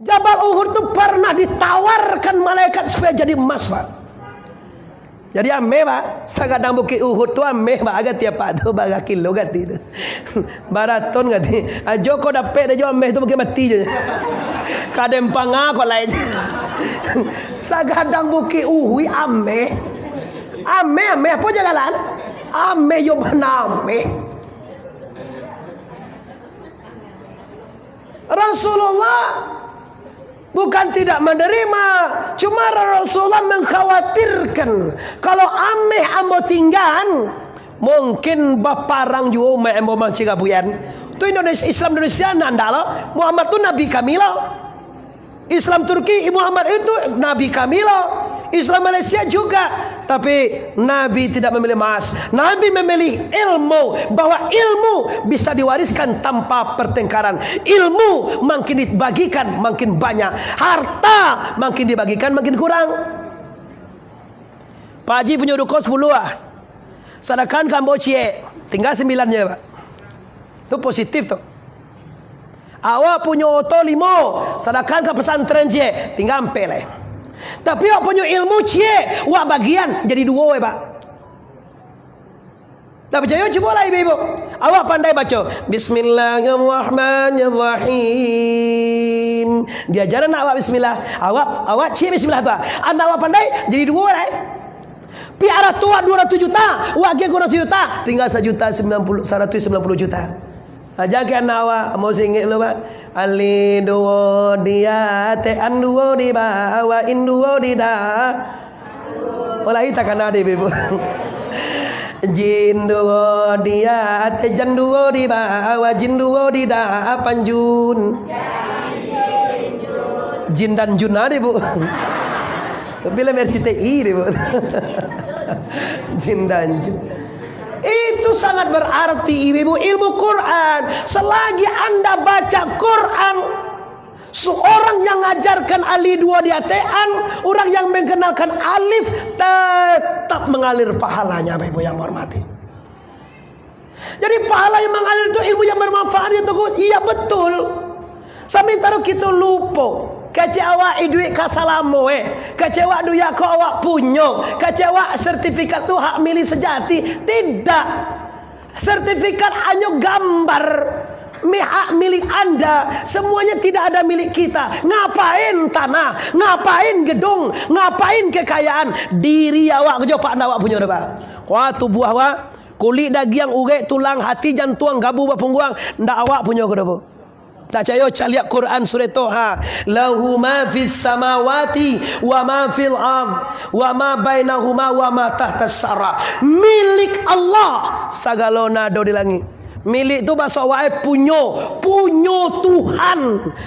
Jabal Uhud itu pernah ditawarkan malaikat supaya jadi emas, Pak. Jadi ame, Pak, sagadang bukit Uhud tu ame, Pak, agak tiap Pak tu baga kilo gati tu. Baraton gati. Joko dapat dia ame tu mungkin mati je. Kadem panga kau lain. Sagadang bukit Uhud ame. Ame apa jagalan? Ame yo ame. Rasulullah bukan tidak menerima, cuma Rasulullah mengkhawatirkan kalau ameh ambo tinggal mungkin baparang juga me ambo mancing abuyan. Tu Indonesia, Islam Indonesia nandalo Muhammad tu nabi kamilo. Islam Turki Muhammad itu nabi kamilo. Islam Malaysia juga, tapi Nabi tidak memilih emas. Nabi memilih ilmu, bahwa ilmu bisa diwariskan tanpa pertengkaran. Ilmu makin dibagikan makin banyak, harta makin dibagikan makin kurang. Pak Haji punya ruko 10 lah, sedangkan Kamboja tinggal 9-nya, Pak. Itu positif tuh. Awak punya oto 5, sedangkan ke pesantren je tinggal 4 lah. Tapi awak punya ilmu cie, wak bagian jadi 2, Pak. Tak percaya coba lah ibu-ibu. Awak pandai baca Bismillahirrahmanirrahim. Diajaran awak bismillah. Awak cie bismillah tu. Anda awak pandai jadi 2 lah. Piara tua 200 juta, wak ge kurang juta, tinggal 190 juta. Aja ke awak mau singit lu, Pak. Ali duo dia te anduo di bawa induo di da. Mulai takkan ada ibu. Jin duo dia te jan duo di bawa jin duo di da panjun. Jin dan jun ada ibu. Tapi lah RCTI ibu. Jin dan jin. Itu sangat berarti ibu, ilmu Quran. Selagi anda baca Quran, seorang yang mengajarkan alif 2 di atean, orang yang mengenalkan alif tetap mengalir pahalanya, ibu yang hormati. Jadi pahala yang mengalir itu ilmu yang bermanfaat itu. Iya betul. Sementara kita lupa. Kecewa duit kasalamu kecewa duit kau awak punya, kecewa sertifikat tu hak milik sejati. Tidak, sertifikat hanya gambar hak milik anda, semuanya tidak ada milik kita. Ngapain tanah, ngapain gedung, ngapain kekayaan? Diri awak kerja pak awak punya apa? Wah tubuh awak, kulit daging urat tulang hati jantung gabu bapungguang ndak awak punya kerja. Tak percaya caliak Quran surah Toha. Lahu ma fis samawati wa ma fil ard wa ma bainahuma wa ma tahtas sara. Milik Allah sagalona do di langit. Milik tu bahasa wae punyo Tuhan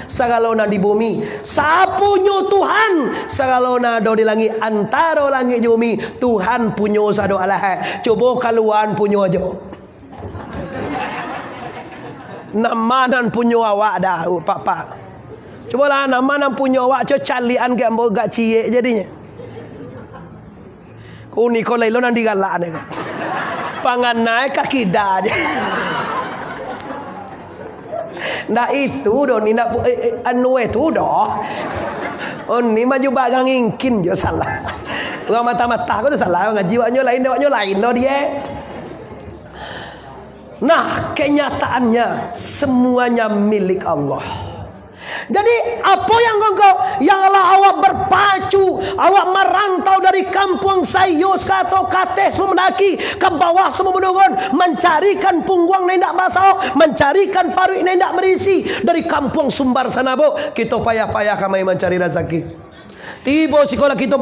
sagalona di bumi. Sapunyo Tuhan sagalona do di langit, antara langit bumi Tuhan punyo sado alah. Coba kaluan punyo aja. Namanan punyo awak dah pak. Cubalah namanan punyo awak co calian ke ambo gak cie jadinya. Ku ni ko lai lo nan digalak ne. Pangan naik kaki dah je. Nah itu do ni nak anu itu do. Oh ni maju bagang ingkin je salah. Orang mata-mata ko tu salah, ngaji waknyo lain lo dia. Nah, kenyataannya semuanya milik Allah. Jadi apa yang Allah awak berpacu, awak merantau dari kampung Sayus atau Kateh semua mendaki ke bawah semua menurun, mencarikan pungguang nendak basah, mencarikan paruh nendak berisi dari kampung Sumbar sana bo. Kita payah-payah kami mencari rezeki. Tiba sekolah kita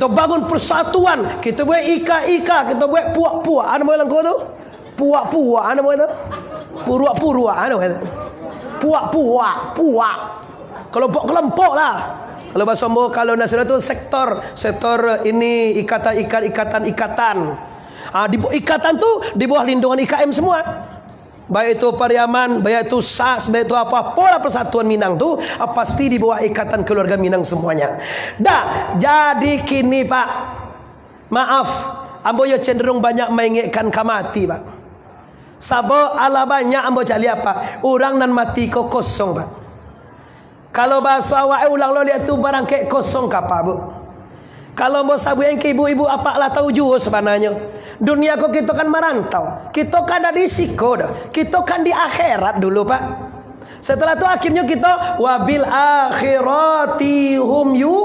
bangun persatuan, kita buat ika-ika, kita buat puak-puak. Ada mau bilang kau tu? Puak-puak ana mo itu? Puruak-puruak ana mo itu? Puak. Kelompok-kelompok lah. Kalau bahasa Mbo kalau nasional itu sektor ini ikatan. Di ikatan tu di bawah lindungan IKM semua. Baik itu Pariaman, baik itu SAS, baik itu apa pola persatuan Minang tu pasti di bawah ikatan keluarga Minang semuanya. Dah, jadi kini Pak, maaf, ambo yo cenderung banyak mengingatkan kamati Pak. Sabo ala banyak ambo cali apa? Orang nan mati kok kosong Pak. Kalau bahasa awak ulang lo lihat tu barang kek kosong kapa bu. Kalau mau sabu yang ke ibu-ibu apa lah tahu juga sebenarnya. Dunia kok kita kan merantau. Kita kan ada di siko dah. Kita kan di akhirat dulu pak. Setelah itu akhirnya kita wabil akhirati hum yu.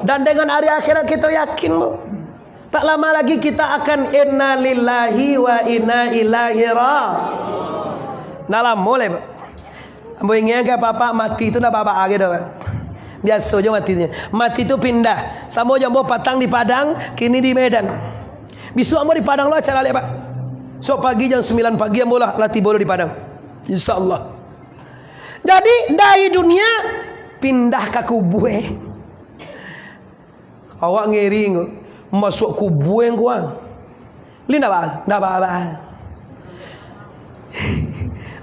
Dan dengan hari akhirat kita yakin bu. Tak lama lagi kita akan inna lillahi wa inna ilaihi raji'un. Nalam mulai pak. Ambo ingin ke papa mati itu dah bapa lagi dah pak. Biasa aja matinya. Mati itu pindah. Sama jambo patang di Padang, kini di Medan. Besok ambo di Padang lo acara lek pak. So pagi jam 9 pagi ambo lah latih bola di Padang. Insyaallah. Jadi dari dunia pindah ke kubur. Awak ngeri masuk kubur yang gua. Li ndak apa.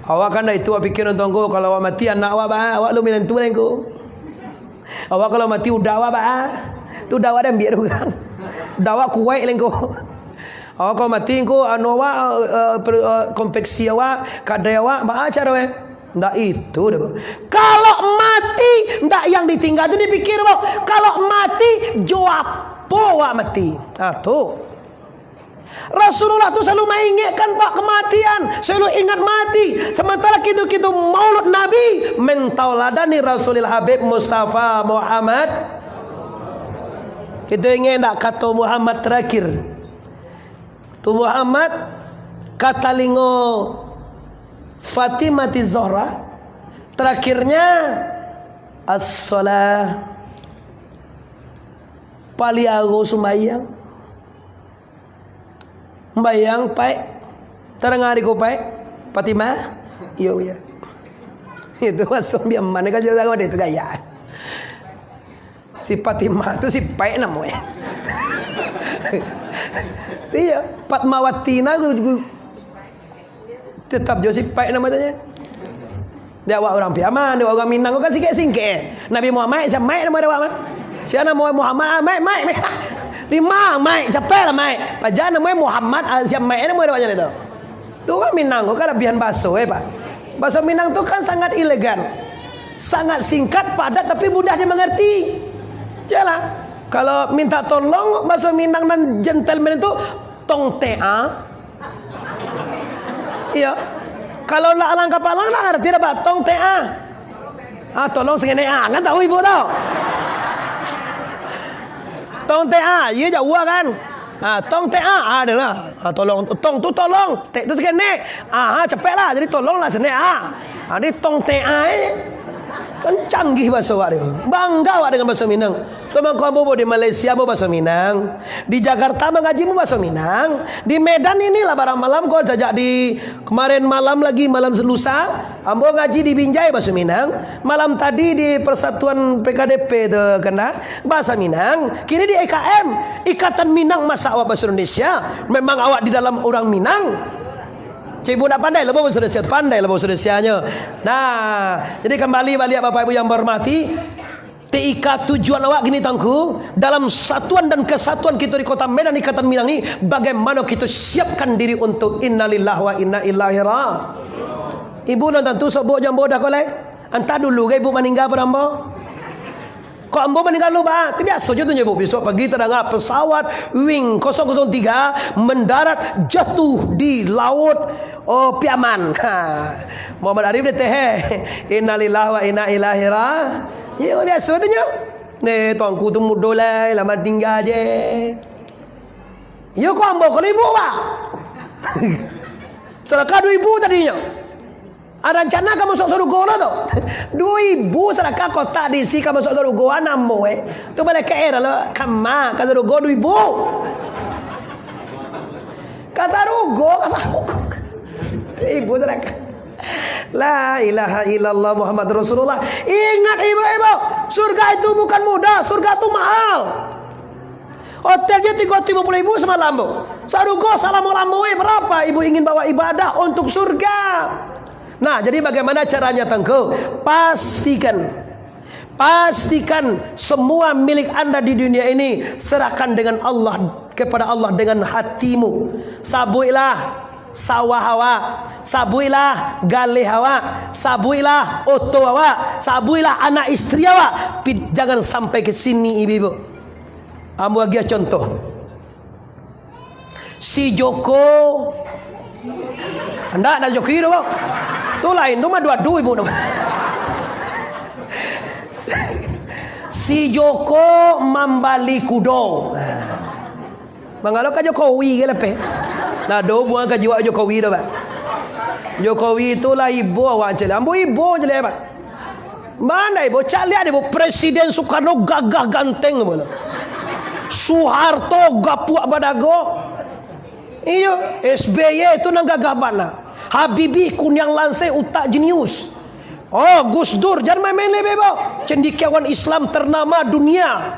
Awak kan itu awak pikir nonton gua kalau awak mati anak awak lu minan tu lengko. Awak kalau mati udah awak tu dah awak dah biar orang. Dawa kuat lengko. Awak kalau mati ko anu awak konveksi awak kadai awak ba cara we. Ndak itu dah. Kalau mati ndak yang ditinggal tu dipikir boh. Kalau mati jawab po awak mati. Tu. Rasulullah tu selalu mengingatkan pak kematian, selalu ingat mati. Sementara kita maulud Nabi mentauladani Rasulul Habib Mustafa Muhammad. Kita ingin tak kata Muhammad terakhir. Tu Muhammad kata lingo Fatimah Zahra terakhirnya as-salah paliago sumayang. Bayang pai terengari ko pai Fatimah iyo ya itu masuk biar mana kan jaga dia tu gaya si Fatimah tu si pai namanya iya Fatmawati na tetap jo si pai namanya dia orang Piaman dia orang Minang kan singke Nabi Muhammad siapa mai nama dia awak siapa nama Muhammad mai lima mai capek lah mai pajan namanya Muhammad siap mai nama dia itu tu kan Minang kan lebihan bahasa pak bahasa Minang tu kan sangat elegan sangat singkat padat tapi mudah dimengerti jelas kalau minta tolong bahasa Minang dan gentleman itu tong tea iya kalau nak alangkah palang nak ngerti dah pak tong tea tolong segini kan tahu ibu tahu tong TA, iya jauh kan? Tong TA adalah tolong tong tu tolong, tek tu sekene. Cepatlah jadi tolonglah sene. Ini tong TA kan canggih bahasa awak dia. Bangga awak dengan bahasa Minang. Teman kamu di Malaysia mau bahasa Minang, di Jakarta mengaji mau bahasa Minang, di Medan inilah barang malam kau sejak di kemarin malam lagi malam lusa, ambo ngaji di Binjai bahasa Minang, malam tadi di Persatuan PKDP de kena bahasa Minang, kini di EKM Ikatan Minang Masa Awak Bahasa Indonesia. Memang awak di dalam orang Minang. Cibu nak pandai lah bahasa Indonesia, pandai lah bahasa Indonesianya. Nah, jadi kembali balik Bapak Ibu yang berhormati, TIK tujuan awak gini tangku dalam satuan dan kesatuan kita di Kota Medan Ikatan Minang ini, bagaimana kita siapkan diri untuk innalillahi wa inna ilaihi raji'un. Ibu nonton tu sobok jambo dah kolai. Entah dulu ke ibu meninggal pada ambo. Kok ambo meninggal lu bah? Itu biasa je tu ibu. Besok pagi terdengar pesawat Wing 003 mendarat jatuh di laut Piaman. Muhammad Arif dia teh. Innalillahi wa inna ilaihi raji'un. Ya biasa tu nya. Ni tuanku tu mudolai lama tinggal je. Ya kau ambo kalau ibu bah. Sedekah 2,000 tadinya. Ada rencana kamu masuk surga lah tu. 2,000 sedekah kau tak diisi kamu masuk surga namo tu boleh ke era lo kama ka surga 2,000. Ka surga ibu sedekah. La ilaha illallah Muhammad Rasulullah. Ingat ibu-ibu, surga itu bukan mudah, surga itu mahal. Hotelnya 350.000 semalam bu. Surga salamualaikum berapa ibu ingin bawa ibadah untuk surga? Nah, jadi bagaimana caranya tangku? Pastikan semua milik anda di dunia ini serahkan dengan Allah kepada Allah dengan hatimu. sawah hawa, sabuilah gali hawa, sabuilah oto hawa, sabuilah anak istri hawa. Jangan sampai ke sini ibu-ibu. Ambo lagi contoh. Si Joko, anda ada Joki itu bang, tu lain tu mah dua-dua ibu. Si Joko membali kudo. Mangalo ka Jokowi ke lepe. Nah do buang ka jiwa Jokowi dah pak. Jokowi itu lah ibu awak cile. Ambo ibu cile pak. Mana ibu? Cak lihat ibu Presiden Soekarno gagah ganteng bola. Soeharto gapuak badago. Iyo SBY itu nang gagah mana. Habibie kunyang lansai utak jenius. Oh Gus Dur jangan main-main lebih bang. Cendekiawan Islam ternama dunia.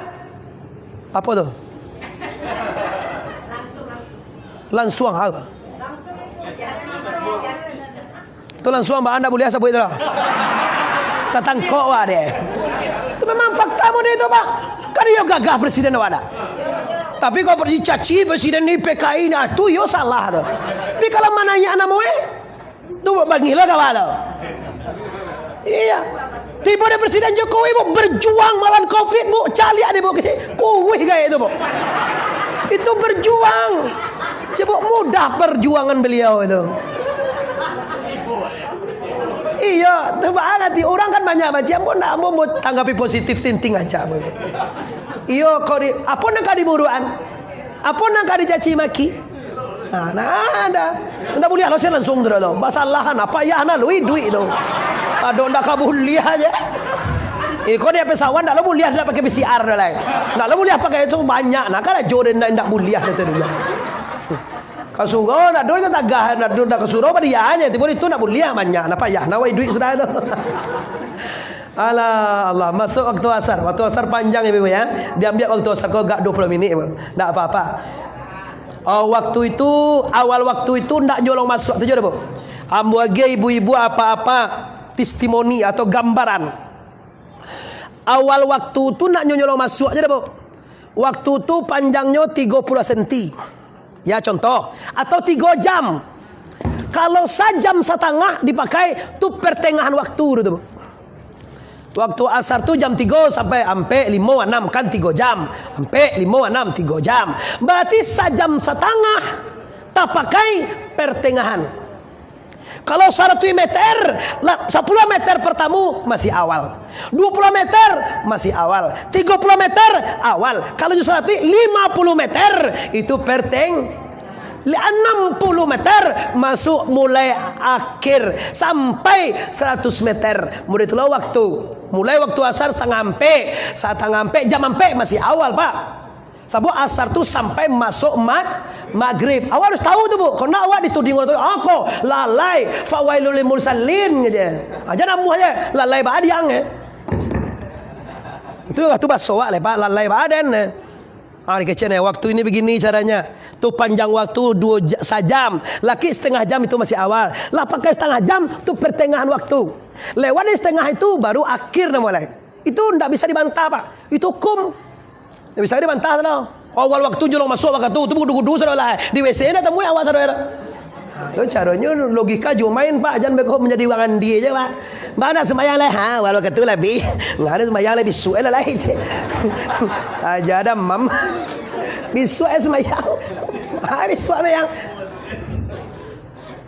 Apa tuh? Langsung hal. Itu langsung mbak anda boleh sebut itu lah. Tatang kok deh. Itu memang fakta mu itu pak. Kan dia gagah presiden ada. Tapi kalau pergi caci presiden ini PKI nah tu yo salah tuh. Tapi kalau mananya anak mu tu bagilah kawan. Iya. Tiba ada Presiden Jokowi bu berjuang melawan Covid bu, cali ada bu kuih kayak itu bu. Itu berjuang. Coba mudah perjuangan beliau itu. Iya, tuh banget. Orang kan banyak macam pun nak mau tanggapi positif tinting aja. Iya, kau di apa nak kau diburuan? Apa nak kau dicaci maki? Nah, ada. Anda boleh harusnya langsung tu loh. Masalah apa ya na lui duit tu. Aduh ndak kabul lihat aja. Kau dia pesawat ndak lo boleh ndak pakai PCR dah lah. Ndak lo boleh pakai itu banyak. Nak kalau jodoh ndak boleh dah tu dulu. Kasugo ndak dulu tak gah ndak kasuruh pada dia aja. Tiba itu ndak boleh banyak. Napa ya? Nawai duit sudah tu. Allah masuk waktu asar. Waktu asar panjang ibu ya. Diambil waktu asar kau gak 20 minit. Ndak apa-apa. Waktu itu awal waktu itu ndak nyolong masuk tu je bu. Ambo age ibu-ibu apa-apa testimoni atau gambaran. Awal waktu itu nak nyolong masuk aja bu. Waktu itu panjangnya 30 cm. Ya contoh atau 3 jam. Kalau sejam setengah dipakai tu pertengahan waktu itu bu. Waktu asar tu jam 3 sampai 5-6 kan 3 jam. Sampai 5-6 3 jam. Berarti sejam setengah tak pakai pertengahan. Kalau 100 meter, 10 meter pertama masih awal. 20 meter masih awal. 30 meter awal. Kalau 150 meter itu perteng. 60 meter masuk mulai akhir sampai 100 meter. Mulai itulah waktu. Mulai waktu asar setengah ampe jam ampe masih awal pak. Sebab asar tu sampai masuk maghrib. Awak harus tahu tu bu. Karena awak dituding orang tu. Aku lalai. Fawailul lil mursalin aja. Aja namu aja. Lalai badiang ya. Itu waktu basoak le pak. Lalai badan. Kecil waktu ini begini caranya. Tu panjang waktu 2 jam. Laki setengah jam itu masih awal. Lah pakai setengah jam tu pertengahan waktu. Lewat di setengah itu baru akhir mulai. Itu tidak bisa dibantah pak. Itu hukum. Tidak bisa dibantah tau. Awal waktu jolong masuk waktu tu kudu-kudu saudara. Di WC dah temui awak saudara. Itu caranya logika juga main pak. Jangan berkau menjadi wangan dia aja pak. Mana semayang lah, walau ketu lebih, nggak ada semayang lebih suel lah itu. Aja ada mam, bisu semayang, bisu semayang.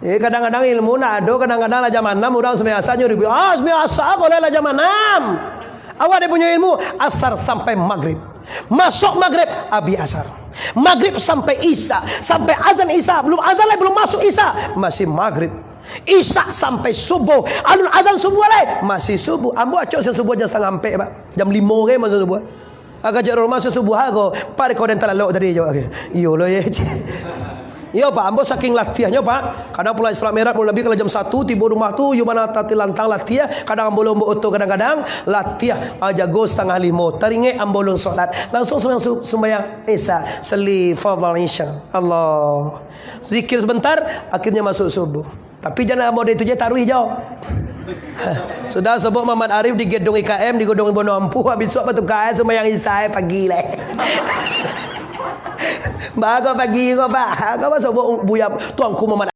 Jadi kadang-kadang ilmu nak ada, kadang-kadang lah zaman 6 orang semayang asal nyuri, semayang asal boleh lah zaman 6. Awak dia punya ilmu asar sampai maghrib, masuk maghrib abi asar. Maghrib sampai isya, sampai azan isya, belum azan lagi belum masuk isya, masih maghrib. Isya sampai subuh, alun azan subuh lagi masih subuh. Ambo acok subuh jam setengah ampe pak, jam 5 ke masuk subuh. Agak jarang masuk subuh aku, pada kau dental lalu tadi jawab. Iyo lo ye. Iyo pak, ambo saking latihannya pak. Kadang pulang Islam Merah mulai lebih kalau jam 1 tiba rumah tu, you mana tati lantang latihan. Kadang ambo lombo oto kadang-kadang latihan. Jago setengah 5. Taringe ambo lon solat. Langsung sembahyang isya, seli fardhu isya. Allah. Zikir sebentar, akhirnya masuk subuh. Tapi jangan mau itu je taruh hijau. Sudah sebut Muhammad Arif di gedung IKM di gedung Bono Ampuh habis apa tu kaya semua yang isai pagi leh. Bago pagi ko ba. Kau sebut buya tuanku Muhammad